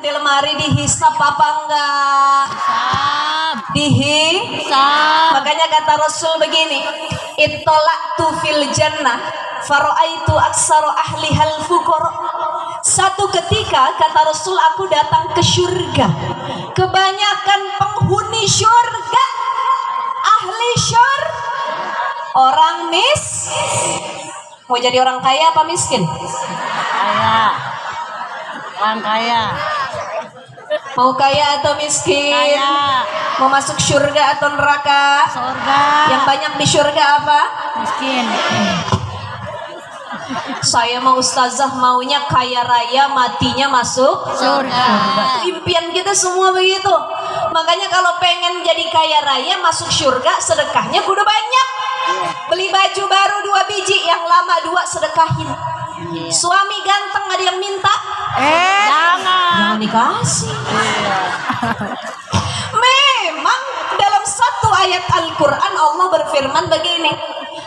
di lemari dihisap apa enggak? Dihisap. Makanya kata Rasul begini, ittola'tu fil jannah fara'aitu aksara ahlihal fuqara. Satu ketika kata Rasul, aku datang ke surga, kebanyakan penghuni surga ahli surga orang mau jadi orang kaya apa miskin? Kaya. Orang kaya. Mau kaya atau miskin? Kaya. Mau masuk surga atau neraka? Surga. Yang banyak di surga apa? Miskin. Saya mau ustazah maunya kaya raya, matinya masuk Surga. Itu impian kita semua begitu. Makanya kalau pengen jadi kaya raya masuk surga, sedekahnya kudu banyak. Beli baju baru 2 biji, yang lama 2 sedekahin. Suami ganteng ada yang minta? Jangan dikasih. Memang dalam satu ayat Al-Quran Allah berfirman begini,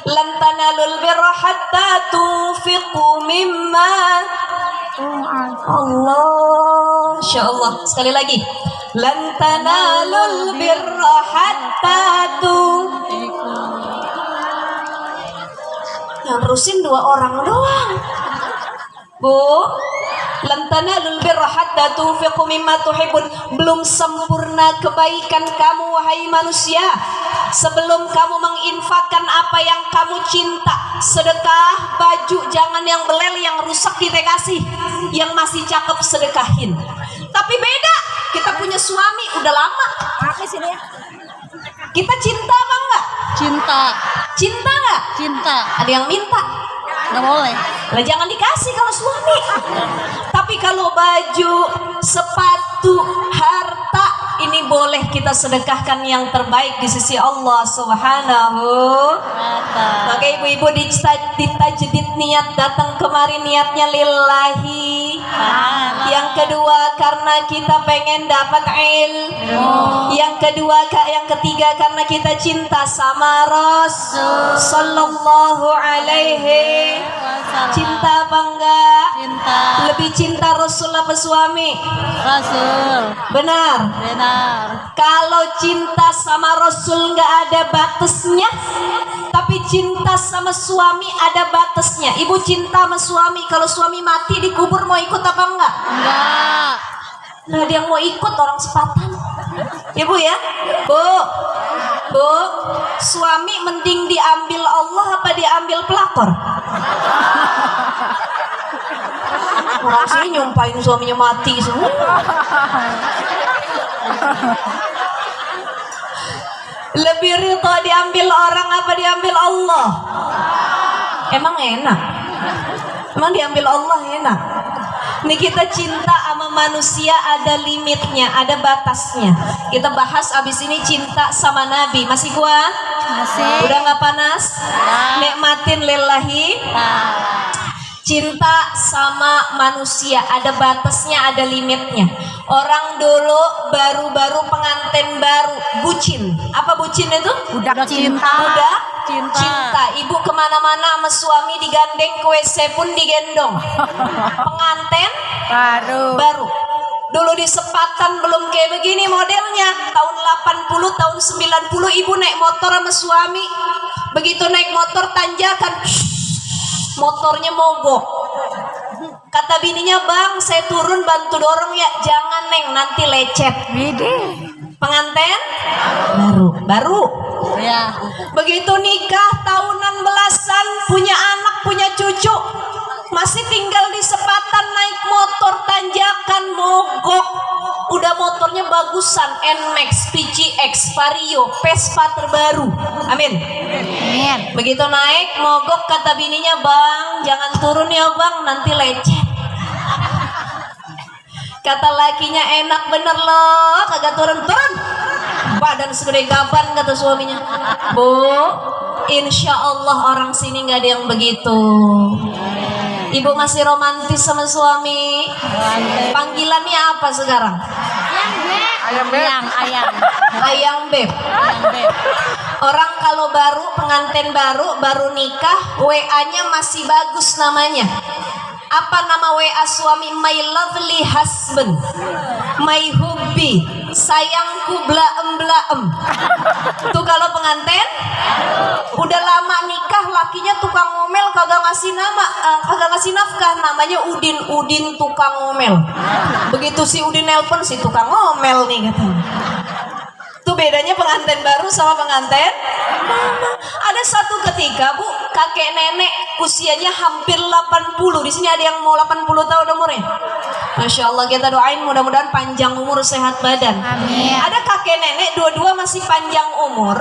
lan tanalul birra hatta tunfiqu mimma Allah. Insyaallah sekali lagi, lan tanalul birra hatta yang terusin 2 orang doang. Bu, lan tanalul birra hatta tunfiqu mimma tuhibbun. Belum sempurna kebaikan kamu wahai manusia sebelum kamu menginfakkan apa yang kamu cinta. Sedekah baju jangan yang belel, yang rusak kita kasih, yang masih cakep sedekahin. Tapi beda, kita punya suami udah lama. Kita cinta apa enggak? Cinta. Cinta enggak? Cinta. Ada yang minta? Nggak boleh. Lah jangan dikasih kalau suami. Tapi kalau baju, sepatu, harta, ini boleh kita sedekahkan yang terbaik di sisi Allah Subhanahu. Maka ibu-ibu ditajdid niat datang kemari, niatnya lillahi. Yang kedua karena kita pengen dapat ilmu. Yang ketiga karena kita cinta sama Rasul sallallahu alaihi. Cinta apa enggak? Cinta. Lebih cinta Rasul apa suami? Rasul. Benar. Benar. Kalau cinta sama Rasul nggak ada batasnya, tapi cinta sama suami ada batasnya. Ibu cinta sama suami, kalau suami mati dikubur mau ikut apa enggak? Enggak. Nah dia mau ikut orang sepatan. Ibu ya, Bu, suami mending diambil Allah apa diambil pelakor? Orang sini nyumpahin suaminya mati semua. Lebih ridho diambil orang apa diambil Allah? Emang enak? Emang diambil Allah enak? Ini kita cinta sama manusia ada limitnya, ada batasnya. Kita bahas abis ini cinta sama Nabi. Masih kuat? Masih. Udah nggak panas? Nikmatin lillahi. Cinta sama manusia ada batasnya, ada limitnya. Orang dulu baru-baru pengantin baru bucin. Apa bucin itu? Budak cinta. Budak cinta. Ibu kemana-mana sama suami digandeng, ke WC pun digendong. Pengantin baru. Dulu di sepatan belum kayak begini modelnya. Tahun 80, tahun 90 ibu naik motor sama suami. Begitu naik motor tanjakan, motornya mogok. Kata bininya, bang saya turun bantu dorong ya. Jangan neng, nanti lecet. Pengantin baru Ya. begitu nikah tahunan belasan, punya anak, punya cucu, masih tinggal di sepatan naik motor tanjakan mogok. Udah motornya bagusan, NMAX, PGX, Vario, Vespa terbaru. Amin. Begitu naik mogok, kata bininya, bang jangan turun ya bang, nanti lecet. Kata lakinya, enak bener loh kagak turun. Badan segede gaban, kata suaminya. Bu, insya Allah orang sini nggak ada yang begitu. Ibu masih romantis sama suami. Panggilannya apa sekarang? Ayang beb. Orang kalau baru pengantin baru nikah, WA-nya masih bagus namanya. Apa nama WA suami? My lovely husband, my hubby, sayangku blaem. Tuh kalau pengantin udah lama nikah, lakinya tukang ngomel, kagak ngasih nama, kagak ngasih nafkah, namanya Udin tukang ngomel. Begitu si Udin nelpon, si tukang ngomel nih katanya. Tuh bedanya pengantin baru sama pengantin lama. Ada satu ketika Bu, kakek nenek usianya hampir 80. Di sini ada yang mau 80 tahun umurnya. Masya Allah, kita doain mudah-mudahan panjang umur, sehat badan. Amin. Ada kakek nenek dua-dua masih panjang umur.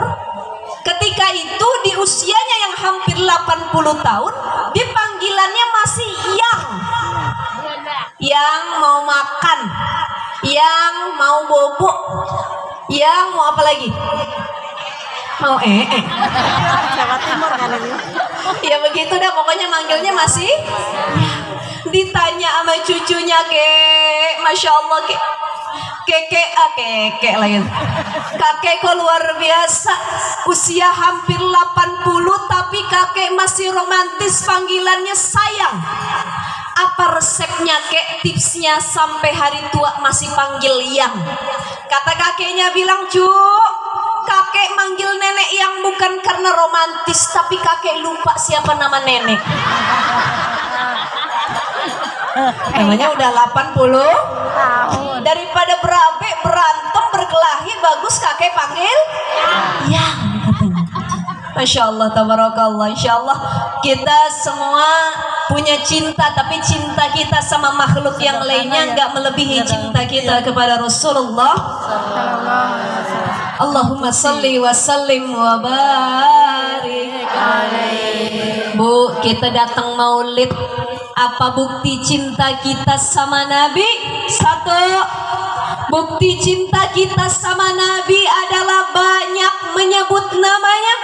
Ketika itu di usianya yang hampir 80 tahun, dipanggilannya masih yang mau makan, yang mau bobo, yang mau apa lagi? Mau Jawa Timur kan ini. ya begitu dah, pokoknya manggilnya masih ya. Ditanya sama cucunya, kek, Masya Allah, kek lagi. Kakek kok luar biasa, usia hampir 80 tapi kakek masih romantis, panggilannya sayang. Apa resepnya kek, tipsnya sampai hari tua masih panggil yang? Kata kakeknya bilang, Cuk, kakek manggil nenek yang bukan karena romantis, tapi kakek lupa siapa nama nenek. Namanya udah 80 tahun. Daripada berantem berkelahi, bagus kakek panggil yang. Masya Allah, tabarakallah. Insya Allah kita semua punya cinta, tapi cinta kita sama makhluk yang lainnya nggak melebihi cinta kita kepada Rasulullah. Allahumma salli wa sallim wa barik alaihi. Bu, kita datang maulid, apa bukti cinta kita sama Nabi? Satu, bukti cinta kita sama Nabi adalah banyak menyebut namanya.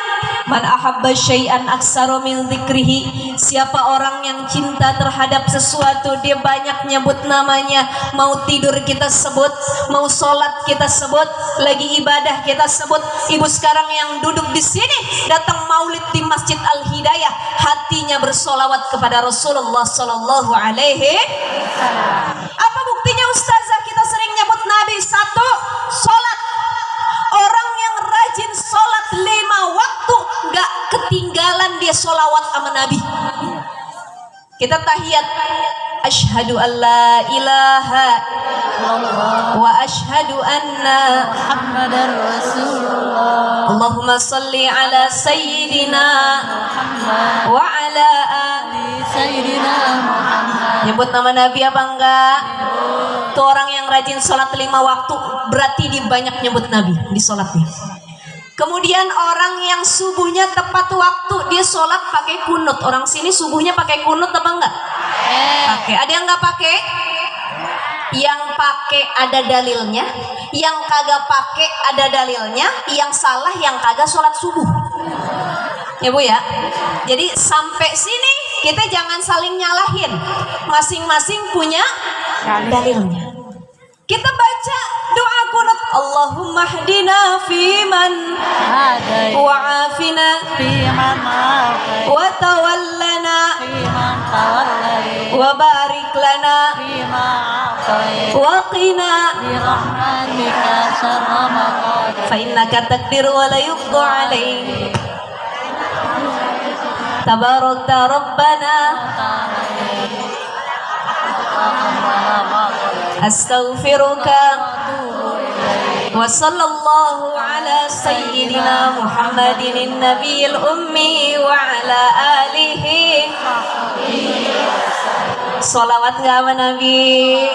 Man ahabba syai'an aktsara min dzikrihi. Siapa orang yang cinta terhadap sesuatu, dia banyak nyebut namanya. Mau tidur kita sebut, mau sholat kita sebut, lagi ibadah kita sebut. Ibu sekarang yang duduk di sini datang maulid di Masjid Al Hidayah, hatinya bersolawat kepada Rasulullah Sallallahu Alaihi Wasallam. Apa buktinya Ustazah kita sering nyebut Nabi? Satu, sholat. Orang yang rajin sholat 5 waktu gak ketinggalan dia sholawat sama Nabi. Kita tahiyat, asyhadu an la ilaha wa asyhadu anna Muhammadar Rasulullah. Allahumma salli ala sayyidina wa ala ali sayyidina Muhammad. Nyebut nama Nabi apa enggak? Tuh orang yang rajin sholat 5 waktu berarti dia banyak nyebut Nabi di sholatnya. Kemudian orang yang subuhnya tepat waktu, dia sholat pakai kunut. Orang sini subuhnya pakai kunut apa enggak? Pakai. Ada yang enggak pakai? Yang pakai ada dalilnya, yang kagak pakai ada dalilnya, yang salah yang kagak sholat subuh. Ya Bu ya. Jadi sampai sini kita jangan saling nyalahin, masing-masing punya dalilnya. Kita baca doa kunut, Allahumma hdina fiman hadai wa afina fiman afai wa tawallana fiman tawallai wa barik lana fima afai wa qina bi rahmatika syarra ma qadai fa innaka taqdiru wa la yuqda alaik tabarakta rabbana astaghfiruka wa sallallahu ala sayyidina Muhammadin nabiyil ummi wa ala alihi. Salawat gak sama Nabi?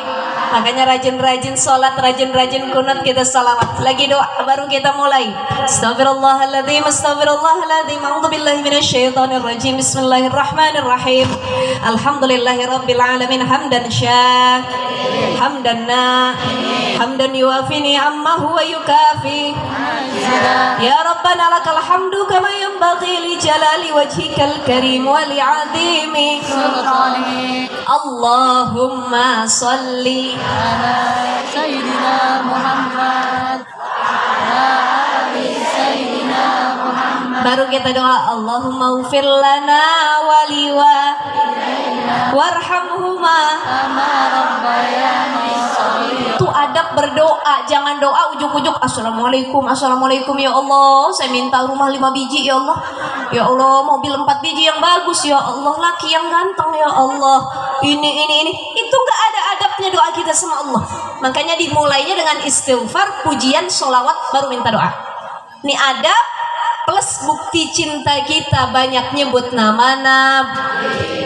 Makanya rajin-rajin sholat, rajin-rajin kunut, kita salawat. Lagi doa baru kita mulai. Astagfirullahaladzim, astagfirullahaladzim. A'udzubillahi minasyaitonirrajim. Bismillahirrahmanirrahim. Alhamdulillahirabbil alamin hamdan hamdan hamdan yuwafi ni'amahu wa yukafi. Ya Rabbana lakal hamdu kama yanbaghi li jalali wajhikal karim wa li'azimi sultanik. Allahumma salli ala sayyidina Muhammad ala ali sayyidina Muhammad. Baru kita doa, Allahumma ufir lana waliwa warhamhuma kama rabbayani shaghira. Itu adab berdoa, jangan doa ujuk-ujuk assalamualaikum, assalamualaikum ya Allah, saya minta rumah 5 biji ya Allah. Ya Allah, mobil 4 biji yang bagus ya Allah, laki yang ganteng ya Allah. Ini. Itu enggak ada adabnya doa kita sama Allah. Makanya dimulainya dengan istighfar, pujian, sholawat, baru minta doa. Ini adab plus bukti cinta kita, banyak nyebut nama,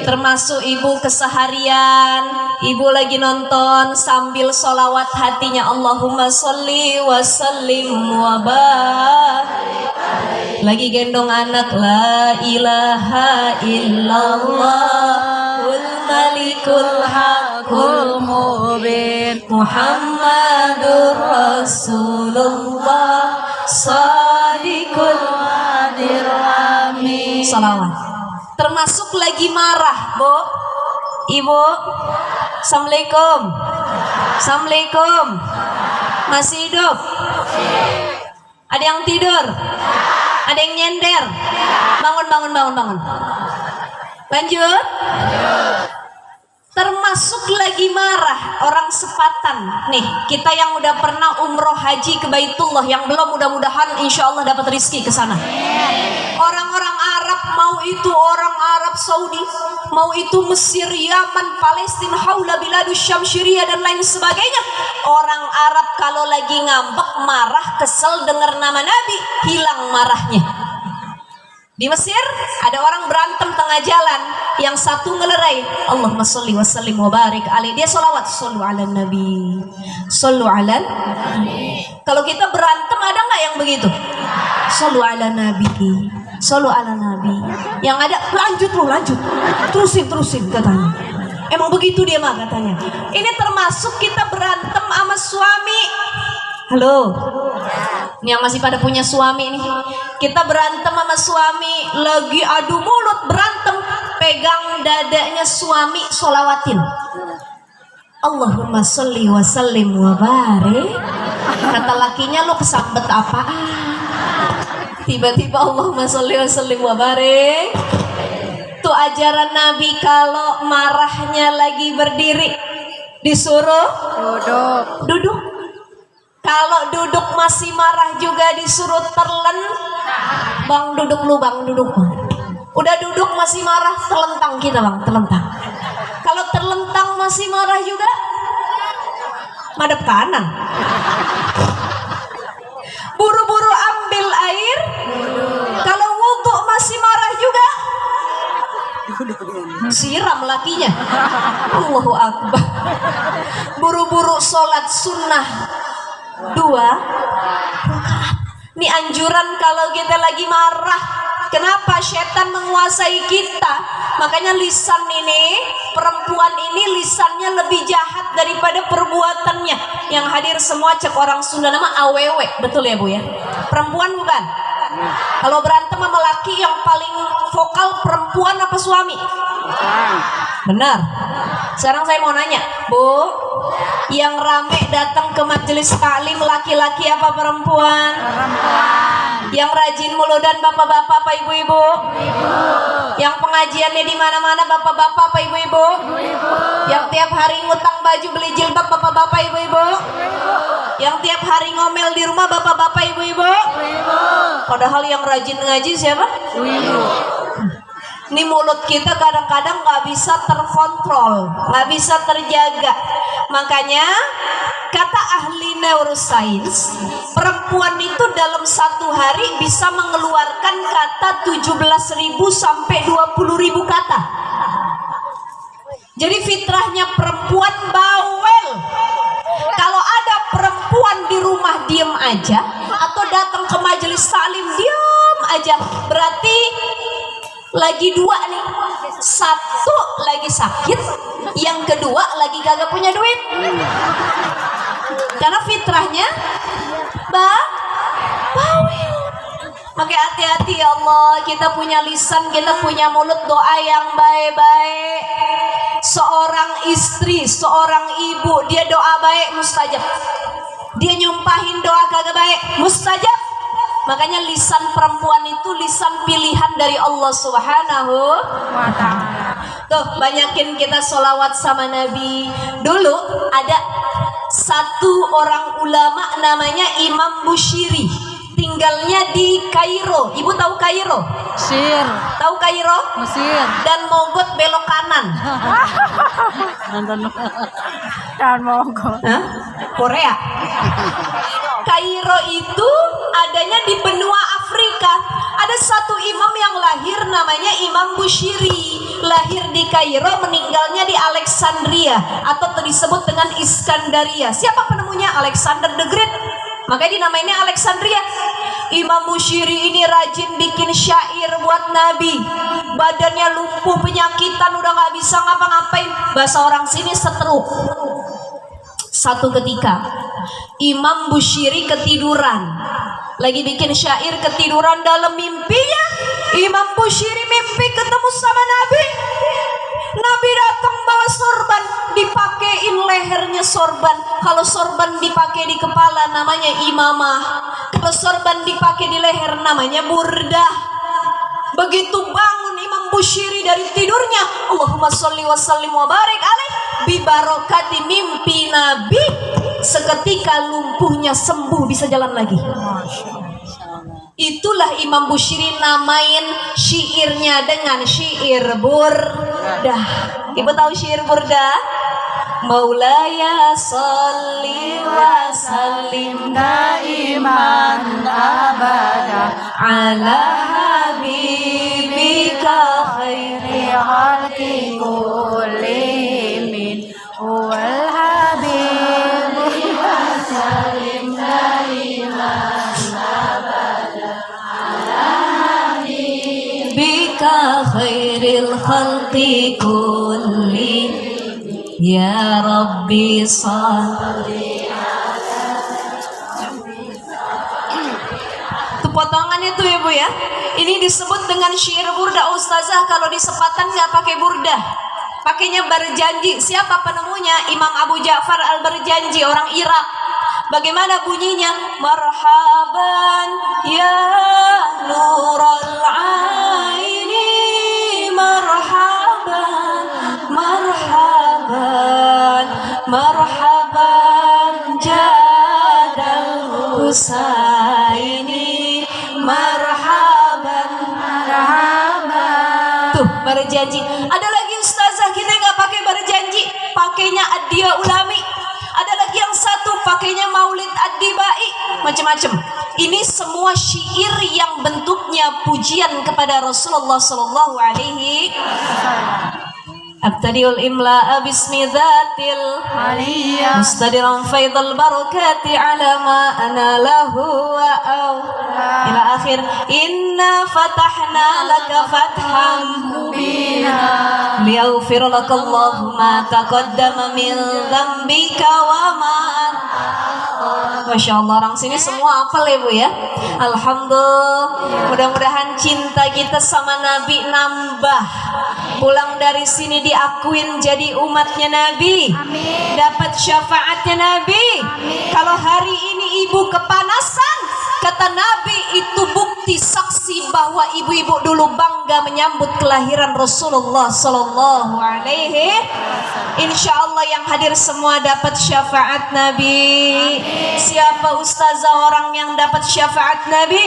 termasuk ibu keseharian, ibu lagi nonton sambil sholawat hatinya Allahumma sholli wa sallim wa barik, lagi gendong anak la ilaha illallahul malikul haqqul mubin Muhammadur Rasulullah Sadiqul Hadir Amin. Salawat. Termasuk lagi marah, Bu, Ibu. Assalamualaikum. Assalamualaikum. Masih hidup? Ada yang tidur? Ada yang nyender? Bangun. Lanjut. Termasuk lagi marah orang sepatan nih, kita yang udah pernah umroh haji ke Baitullah, yang belum mudah-mudahan insya Allah dapat rizki ke sana. Orang-orang Arab, mau itu orang Arab Saudi, mau itu Mesir, Yaman, Palestina, haula biladus Syam, Syria dan lain sebagainya. Orang Arab kalau lagi ngambek, marah, kesel dengar nama Nabi, hilang marahnya. Di Mesir ada orang berantem tengah jalan, yang satu ngelerai Allahumma sholli wa sallim wa barik alaihi, dia sholawat shollu ala nabi, shollu ala nabi. Kalau kita berantem ada nggak yang begitu? Shollu ala nabi, shollu ala nabi. Yang ada lanjut, terusin katanya. Emang begitu dia mah katanya. Ini termasuk kita berantem sama suami. Halo, ini yang masih pada punya suami nih. Kita berantem sama suami, lagi adu mulut, berantem, pegang dadanya suami, sholawatin Allahumma sholli wa sallim wa barik. Kata lakinya, lo kesambet apaan? Tiba-tiba Allahumma sholli wa sallim wa barik. Tuh ajaran Nabi, kalau marahnya lagi berdiri disuruh duduk. Kalau duduk masih marah juga disuruh terlen. Bang duduk lu, bang duduk. Udah duduk masih marah, terlentang kita bang, terlentang. Kalau terlentang masih marah juga, madep kanan. Buru-buru ambil air. Kalau wudhu masih marah juga, siram lakinya. Allahu Akbar. Buru-buru sholat sunnah 2 rakaat. Ini anjuran kalau kita lagi marah. Kenapa? Setan menguasai kita. Makanya lisan ini, perempuan ini lisannya lebih jahat daripada perbuatannya. Yang hadir semua cek orang Sunda nama awewe. Betul ya Bu ya? Perempuan bukan? Kalau berantem sama laki yang paling vokal perempuan apa suami? Benar. Sekarang saya mau nanya, Bu, yang rame datang ke majelis taklim laki-laki apa perempuan? Yang rajin muludan bapak-bapak apa ibu-ibu? Yang pengajiannya di mana-mana bapak-bapak apa ibu-ibu? Yang tiap hari ngutang baju beli jilbab bapak-bapak ibu-ibu? Yang tiap hari ngomel di rumah bapak-bapak ibu-ibu? Padahal yang rajin ngaji siapa? Ini mulut kita kadang-kadang nggak bisa terkontrol, nggak bisa terjaga. Makanya kata ahli neuroscience, perempuan itu dalam 1 hari bisa mengeluarkan kata 17.000 sampai 20.000 kata. Jadi fitrahnya perempuan bawel. Kalau ada perempuan di rumah diem aja, atau datang ke majelis salim diem aja, berarti lagi 2 nih. 1 lagi sakit, yang kedua lagi kagak punya duit. Karena fitrahnya bawel. Maka hati-hati ya Allah, kita punya lisan, kita punya mulut, doa yang baik-baik. Seorang istri, seorang ibu, dia doa baik mustajab. Dia nyumpahin doa kagak baik mustajab. Makanya lisan perempuan itu lisan pilihan dari Allah Subhanahu wa ta'ala. Tuh, banyakin kita sholawat sama Nabi. Dulu ada satu orang ulama namanya Imam Bushiri, tinggalnya di Kairo. Ibu tahu Kairo? Mesir. Tahu Kairo? Mesir. Dan Mogot belok kanan. Dan mogok. Hah? Korea. Kairo itu adanya di benua Afrika. Ada satu imam yang lahir namanya Imam Bushiri. Lahir di Kairo, meninggalnya di Alexandria atau disebut dengan Iskandaria. Siapa penemunya? Alexander the Great. Makanya dinamainnya Alexandria. Imam Bushiri ini rajin bikin syair buat Nabi. Badannya lumpuh, penyakitan, udah gak bisa ngapa-ngapain. Bahasa orang sini setruk. Satu ketika Imam Bushiri ketiduran, lagi bikin syair, ketiduran. Dalam mimpinya Imam Bushiri mimpi ketemu sama Nabi. Nabi datang bawa sorban, dipakein lehernya sorban. Kalau sorban dipakai di kepala namanya imamah. Kalau sorban dipakai di leher namanya burdah. Begitu bangun Imam Bushiri dari tidurnya, Allahumma sholli wa sallim wa barik alaih, bibarokati mimpi Nabi, seketika lumpuhnya sembuh, bisa jalan lagi. Itulah Imam Bushiri namain syairnya dengan syair burdah. Ibu tahu syair burdah? Maulaya sholli wa sallim Daiman abada ala habibika khairi khalqi kullihim huwal habib wa salim daiman abada bika khairil khalqi kullihim ya Rabbi salli. Itu potongannya tuh Ibu ya. Ini disebut dengan syair burdah. Ustazah kalau di sepatan nggak pakai burdah, pakainya berjanji. Siapa penemunya? Imam Abu Ja'far al-Berjanji, orang Irak. Bagaimana bunyinya? Marhaban ya nurul aini, marhaban, marhaban, marhaban jadal Husaini, marhaban, marhaban. Tuh berjanji. Ada lagi ustazah kita nggak pakai berjanji, pakainya Adia Ulami. Ada lagi yang satu pakainya Maulid Ad-Dibai, macam-macam. Ini semua syair yang bentuknya pujian kepada Rasulullah sallallahu alaihi wasallam. Abtadiul imla'a bismi dzatil aliyah mustadiran faidal barakati ala ma ana lahu wa aw ila akhir. Inna fatahna laka fathan mubina liyaghfir laka Allahu ma taqaddama min dzambika wa ma. Masya Allah, orang sini semua hafal ya Bu ya. Alhamdulillah. Mudah-mudahan cinta kita sama Nabi nambah. Pulang dari sini diakuin jadi umatnya Nabi. Amin. Dapat syafaatnya Nabi. Amin. Kalau hari ini ibu kepanasan, kata Nabi itu bukti saksi bahwa ibu-ibu dulu bangga menyambut kelahiran Rasulullah sallallahu alaihi. Insya Allah yang hadir semua dapat syafaat Nabi. Amin. Siapa ustazah orang yang dapat syafaat Nabi?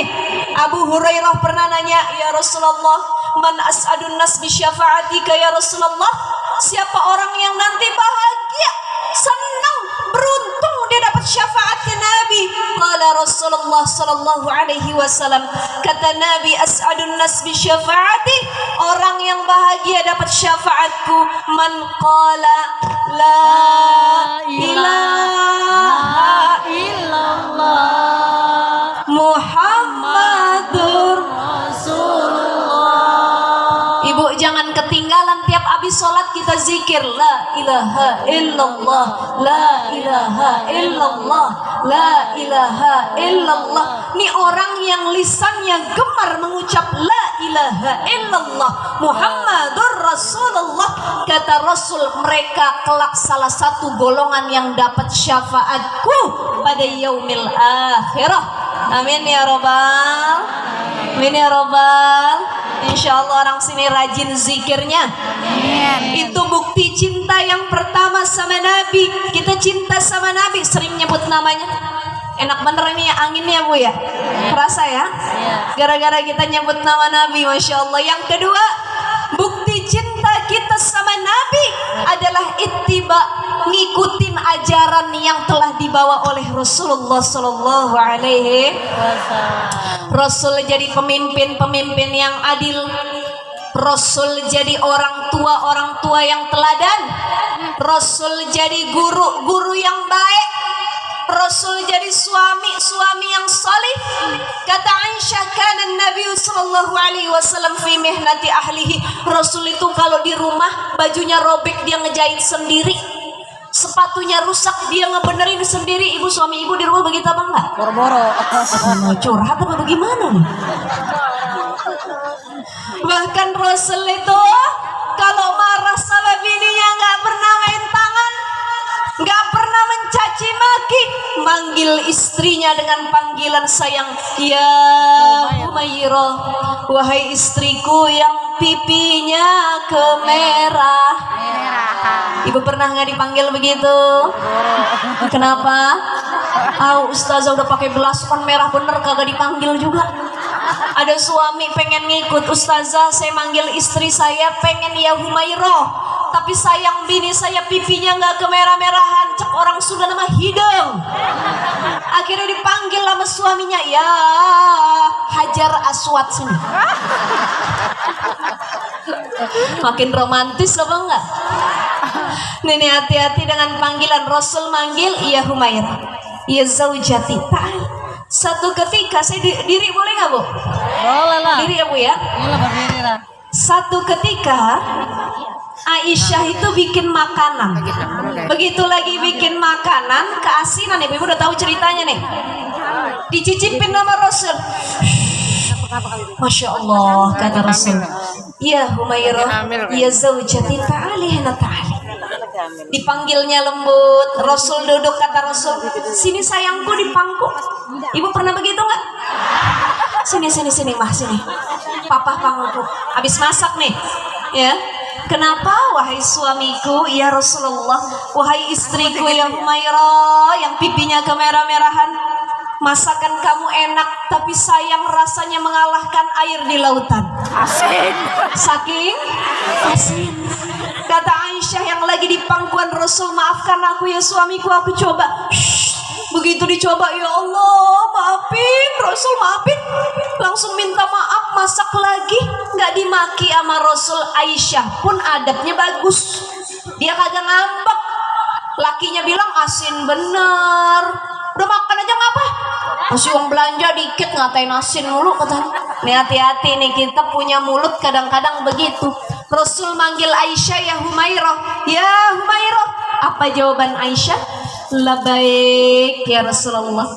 Abu Hurairah pernah nanya, ya Rasulullah, man as'adun nas bi syafaatika ya Rasulullah? Siapa orang yang nanti bahagia, senang, beruntung dia dapat syafaatnya Nabi? Qala Rasulullah sallallahu alaihi wasallam, kata Nabi, as'adun nas bi syafaati, orang yang bahagia dapat syafaatku, man qala la ilaha illallah Muhammadur Rasulullah. Ibu jangan ketinggalan, tiap habis sholat kita zikir la ilaha illallah, la ilaha illallah, la ilaha illallah. Ini orang yang lisannya gemar mengucap la ilaha illallah Muhammadur Rasulullah. Kata Rasul, mereka kelak salah satu golongan yang dapat syafaatku pada yaumil akhirah. Amin ya robbal. Amin ya robbal. Insya Allah orang sini rajin zikirnya. Itu bukti cinta yang pertama sama Nabi. Kita cinta sama Nabi, sering nyebut namanya. Enak bener ini ya anginnya Bu ya. Kerasa ya? Gara-gara kita nyebut nama Nabi, Masya Allah. Yang kedua, bukti cinta kita sama Nabi adalah ittiba, ngikutin ajaran yang telah dibawa oleh Rasulullah Sallallahu Alaihi Wasallam. Rasul jadi pemimpin yang adil. Rasul jadi orang tua yang teladan. Rasul jadi guru yang baik. Rasul jadi suami yang salih. Kata Aisyah, kana Nabi sallallahu alaihi wasallam fi mihnati ahlihi. Rasul itu kalau di rumah bajunya robek dia ngejahit sendiri. Sepatunya rusak dia ngebenerin sendiri. Ibu suami ibu di rumah begitu apa enggak? Boro-boro. Curhat apa bagaimana nih? Bahkan Rasul itu kalau marah sama bininya nggak pernah main tangan, nggak pernah mencaci maki, manggil istrinya dengan panggilan sayang, ya Humairah, wahai istriku yang pipinya kemerah. Ibu pernah nggak dipanggil begitu? Kenapa? Ustazah udah pakai belaskan merah bener kagak dipanggil juga. Ada suami pengen ngikut ustazah, saya manggil istri saya pengen ya Humairah, tapi sayang bini saya pipinya nggak kemerah-merahan, cek orang sudah nama hidung. Akhirnya dipanggil sama suaminya, ya Hajar Aswad sini. Makin romantis apa enggak? Nenek hati-hati dengan panggilan. Rasul manggil ya Humairah, ya zaujati ta'al. Satu ketika saya diri boleh nggak Bu? Boleh lah. Diri ya Bu ya? Boleh berdiri lah. Satu ketika Aisyah itu bikin makanan. Begitu lagi bikin makanan keasinan, Ibu udah tahu ceritanya nih. Dicicipin nama Rasul. Masya Allah kata Rasul, ya Humairah, ya zaujati ta'ali hana ta'ali. Dipanggilnya lembut. Rasul duduk, kata Rasul, sini sayangku di pangku. Ibu pernah begitu nggak? Sini mah sini. Papa pangku. Habis masak nih, ya. Kenapa wahai suamiku ya Rasulullah, wahai istriku ya Humairah yang pipinya kemerah-merahan? Masakan kamu enak, tapi sayang rasanya mengalahkan air di lautan. Asin. Saking asin. Kata Aisyah yang lagi di pangkuan Rasul, maafkan aku ya suamiku, aku coba. Begitu dicoba, ya Allah maafin Rasul, maafin. Langsung minta maaf, masak lagi. Gak dimaki sama Rasul. Aisyah pun adabnya bagus, dia kagak ngambek. Lakinya bilang asin bener, udah makan aja ngapa? Masih uang belanja dikit ngatain asin mulu katanya. Nih hati-hati nih, kita punya mulut kadang-kadang begitu. Rasul manggil Aisyah ya Humairah, ya Humairah. Apa jawaban Aisyah? Labaik ya Rasulullah,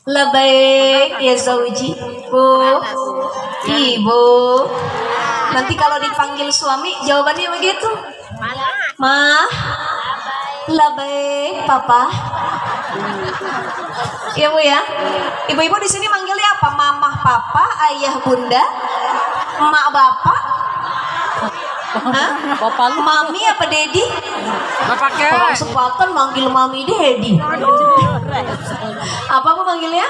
labaik ya zauji. Bu, ibu. Nanti kalau dipanggil suami jawabannya begitu. Ma, labaik papa. Ya Bu ya. Ibu-ibu di sini manggilnya apa? Mama, papa, ayah, bunda, emak, bapak. Hah? Mami apa dedi? Orang sepatan manggil mami dedi. Apa manggilnya?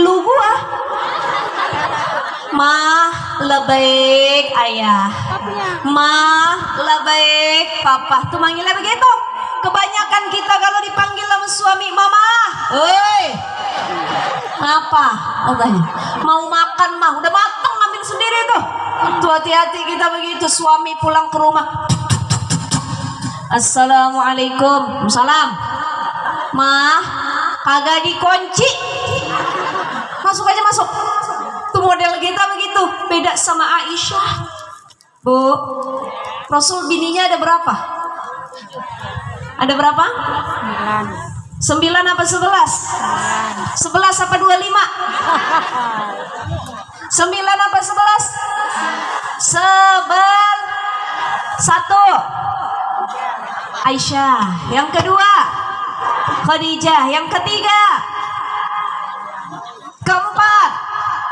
Lu gua. Ma, labaik ayah. Ma, labaik papa. Tuh manggilnya begitu. Kebanyakan kita kalau dipanggil sama suami, mama, hei, apa? Mau makan mah, udah matang ngambil sendiri tuh. Tuh hati-hati kita begitu, suami pulang ke rumah. Assalamualaikum, salam. Mah, kagak dikunci. Masuk aja masuk. Tuh model kita begitu, beda sama Aisyah. Bu, Rasul bininya ada berapa? Ada berapa? 9 apa 11? 11 apa 25? 9 apa 11? 1. Aisyah. Yang kedua Khadijah. Yang ketiga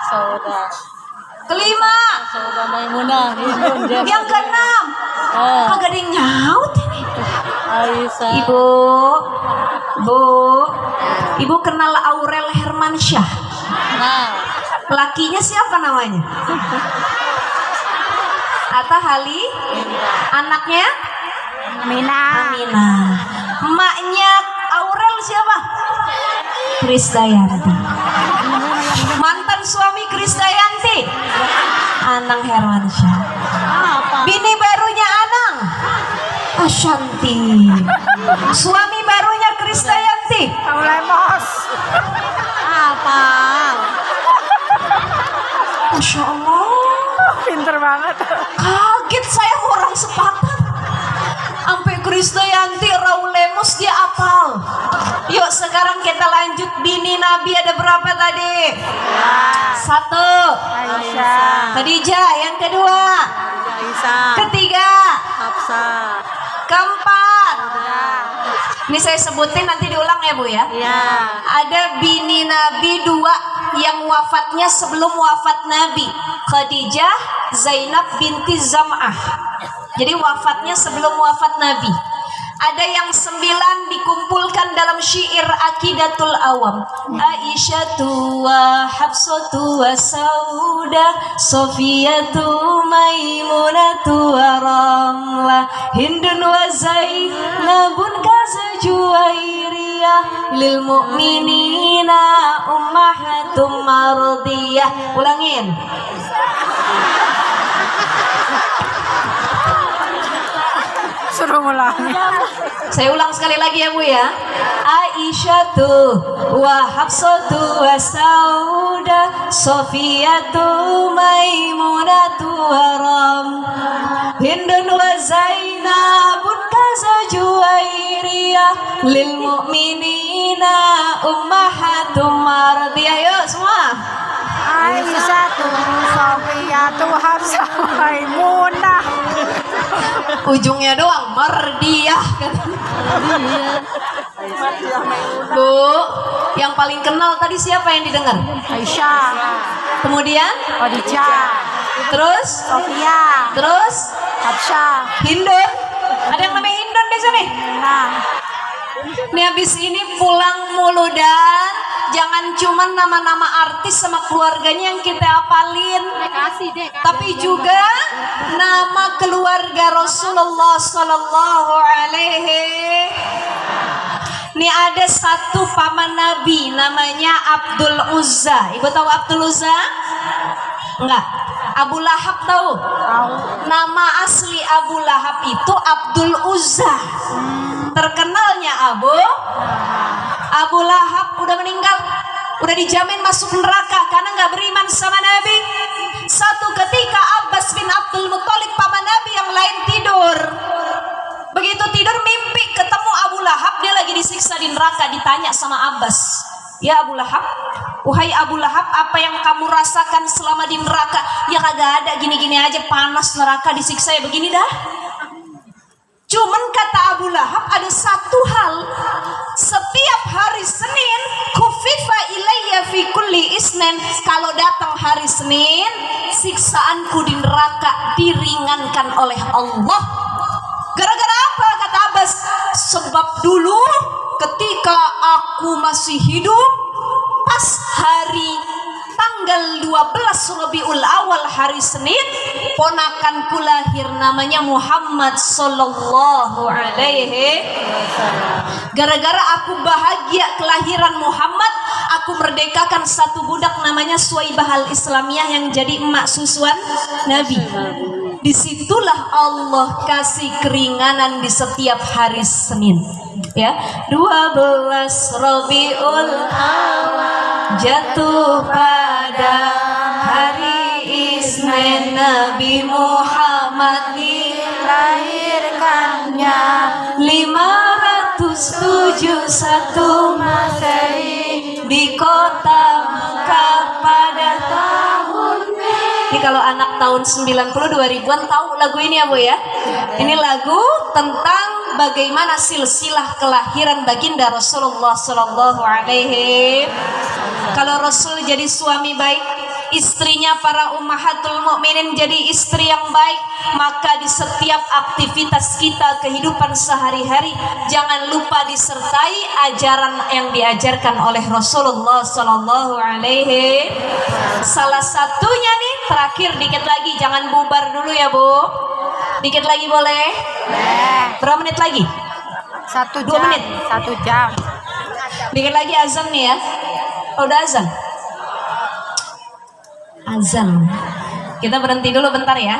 Sauda. Kelima. Sauda Maimunah. Yang keenam. Kagak ada yang nyaut ini. Aisyah. Ibu kenal Aurel Hermansyah? Nah. Lakinya siapa namanya? Atta Hali. Anaknya? Mina. Emaknya Aurel siapa? Krisdayanti. Mantan suami Krisdayanti? Anang Hermansyah. Apa? Bini barunya Anang? Ashanti. Suami barunya Krisdayanti? Lemos. Apa? Masya Allah. Pinter banget. Kaget saya orang sepakat. Sampai Krisdayanti, Raul Lemos dia apal. Yuk sekarang kita lanjut. Bini Nabi ada berapa tadi? Satu. Aisyah. Khadijah. Yang kedua. Aisyah. Ketiga. Hafsah. Keempat. Ini saya sebutin nanti diulang ya Bu ya. Iya. Ada bini Nabi dua yang wafatnya sebelum wafat Nabi. Khadijah, Zainab binti Zam'ah. Jadi wafatnya sebelum wafat Nabi. Ada yang 9 dikumpulkan dalam syair Aqidatul Awam. Aisyatu wa Hafsatu wa Sauda, Sofiyatu Maimunatu wa Ramlah, Hindun wa Zainabun kaza Juwairiyah, lil mu'minina ummahatum mardiyah. Ulangin. Suruh ulangi. Saya ulang sekali lagi ya Bu ya. Aisyatu wa Hafsatu wa Sauda, Sofiyatu Maimunatu wa Ramlah, Hindun wa Zainabun kaza Juwairiyah, lil mu'minina ummahatum mardiyah. Yuk semua. Aisyatu, Sofiyatu, Hafsah, Maimunah. Ujungnya doang mardiyah. Bu, yang paling kenal tadi siapa yang didengar? Aisyah. Kemudian Khadijah. terus Sofia. terus Hafsah. Hindun. Ada yang namanya Hindun di sini. Nah. Nih habis ini pulang mulu dan jangan cuman nama-nama artis sama keluarganya yang kita hafalin, tapi juga nama keluarga Rasulullah Sallallahu Alaihi. Nih ada satu paman Nabi namanya Abdul Uzza. Ibu tahu Abdul Uzza? Enggak. Abu Lahab tahu? Nama asli Abu Lahab itu Abdul Uzza. Terkenalnya Abu Lahab udah meninggal, udah dijamin masuk neraka karena nggak beriman sama Nabi. Satu ketika Abbas bin Abdul Muthalib paman Nabi yang lain tidur. Begitu tidur mimpi ketemu Abu Lahab, dia lagi disiksa di neraka. Ditanya sama Abbas, ya Abu Lahab, wahai Abu Lahab, apa yang kamu rasakan selama di neraka? Ya kagak ada, gini-gini aja, panas neraka, disiksa ya begini dah. Cuman kata Abu Lahab ada satu hal, setiap hari Senin kufifa ilayya fi kulli isnin, kalau datang hari Senin siksaanku di neraka diringankan oleh Allah. Gara-gara apa kata Abbas? Sebab dulu ketika aku masih hidup, pas hari tanggal 12 Rabiul Awal hari Senin, ponakanku lahir namanya Muhammad Sallallahu Alaihi. Gara-gara aku bahagia kelahiran Muhammad, aku merdekakan satu budak namanya Suwaibah Al-Islamiyah yang jadi emak susuan Nabi. Disitulah Allah kasih keringanan di setiap hari Senin. Ya, 12 Rabiul Awal jatuh pada hari Isnin, Nabi Muhammad dilahirkannya 571 Masehi di kota Mekah pada tahun. Ini kalau anak tahun 90 2000-an tahu lagu ini ya Bu ya. Ini lagu tentang bagaimana silsilah kelahiran baginda Rasulullah Sallallahu Alaihi. Kalau Rasul jadi suami baik, istrinya para ummahatul mukminin jadi istri yang baik, maka di setiap aktivitas kita kehidupan sehari-hari jangan lupa disertai ajaran yang diajarkan oleh Rasulullah Sallallahu Alaihi. Salah satunya nih terakhir dikit lagi, jangan bubar dulu ya Bu. Dikit lagi boleh? Berapa menit lagi? 1 2 jam. menit. 1 jam. Dikit lagi azan nih ya. Oh, udah azan. Azan. Kita berhenti dulu bentar ya.